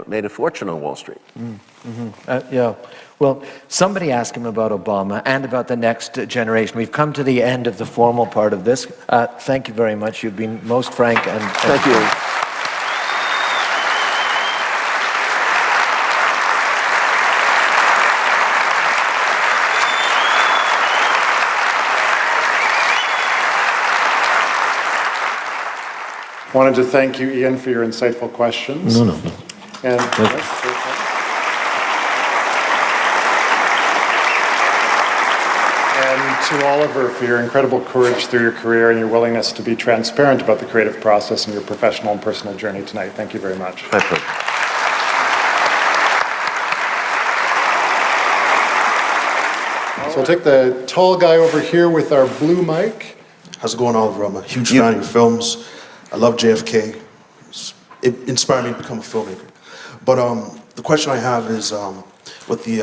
Made a fortune on Wall Street. Yeah. Well, somebody asked him about Obama and about the next generation. We've come to the end of the formal part of this. Thank you very much. You've been most frank and Thank you. Wanted to thank you, Ian, for your insightful questions. No. And to Oliver for your incredible courage through your career and your willingness to be transparent about the creative process and your professional and personal journey tonight. Thank you very much. My pleasure. So we'll take the tall guy over here with our blue mic. How's it going, Oliver? I'm a huge fan of your films. I love JFK. It inspired me to become a filmmaker. But the question I have is, with the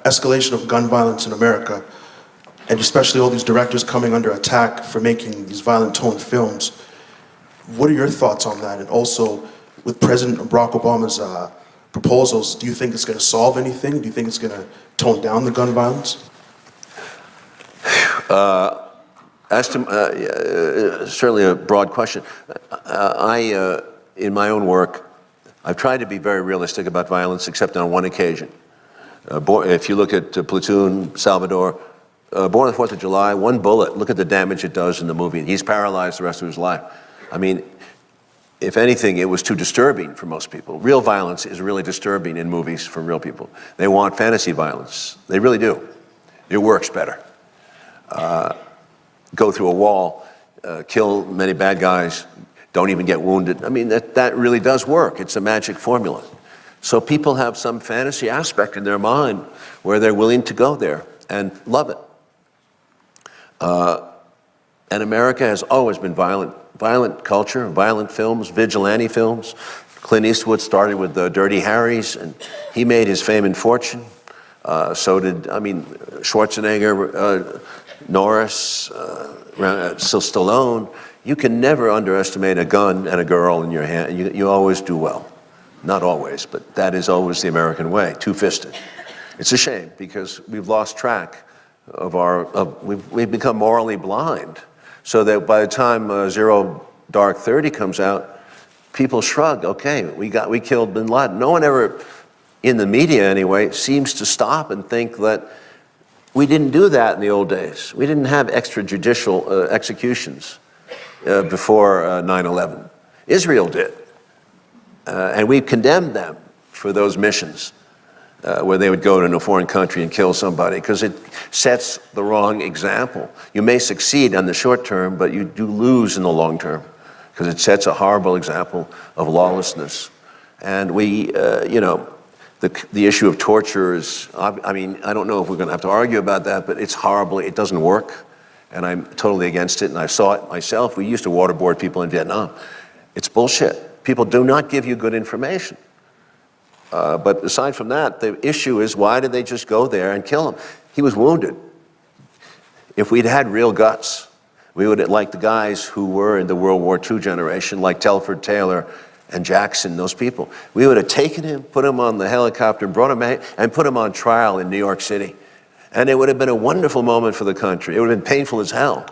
escalation of gun violence in America, and especially all these directors coming under attack for making these violent toned films, what are your thoughts on that? And also, with President Barack Obama's proposals, do you think it's going to solve anything? Do you think it's going to tone down the gun violence? Certainly a broad question. In my own work, I've tried to be very realistic about violence, except on one occasion. If you look at Platoon, Salvador, Born on the 4th of July, one bullet, look at the damage it does in the movie. He's paralyzed the rest of his life. I mean, if anything, it was too disturbing for most people. Real violence is really disturbing in movies for real people. They want fantasy violence. They really do. It works better. Go through a wall, kill many bad guys, don't even get wounded. I mean, that really does work. It's a magic formula. So people have some fantasy aspect in their mind where they're willing to go there and love it. And America has always been violent culture, violent films, vigilante films. Clint Eastwood started with Dirty Harry's, and he made his fame and fortune. So did, Schwarzenegger, Norris, Stallone. You can never underestimate a gun and a girl in your hand. You always do well. Not always, but that is always the American way, two-fisted. It's a shame because we've lost track of we've become morally blind, so that by the time Zero Dark 30 comes out, people shrug, okay, we killed bin Laden. No one ever, in the media anyway, seems to stop and think that we didn't do that in the old days. We didn't have extrajudicial executions before 9/11. Israel did. And we condemned them for those missions where they would go to a foreign country and kill somebody, because it sets the wrong example. You may succeed on the short term, but you do lose in the long term, because it sets a horrible example of lawlessness. And the issue of torture is, I don't know if we're going to have to argue about that, but it's horrible. It doesn't work, and I'm totally against it, and I saw it myself. We used to waterboard people in Vietnam. It's bullshit. People do not give you good information. But aside from that, the issue is, why did they just go there and kill him? He was wounded. If we'd had real guts, we would have, like the guys who were in the World War II generation, like Telford Taylor and Jackson, those people, we would have taken him, put him on the helicopter, brought him out, and put him on trial in New York City. And it would have been a wonderful moment for the country. It would have been painful as hell.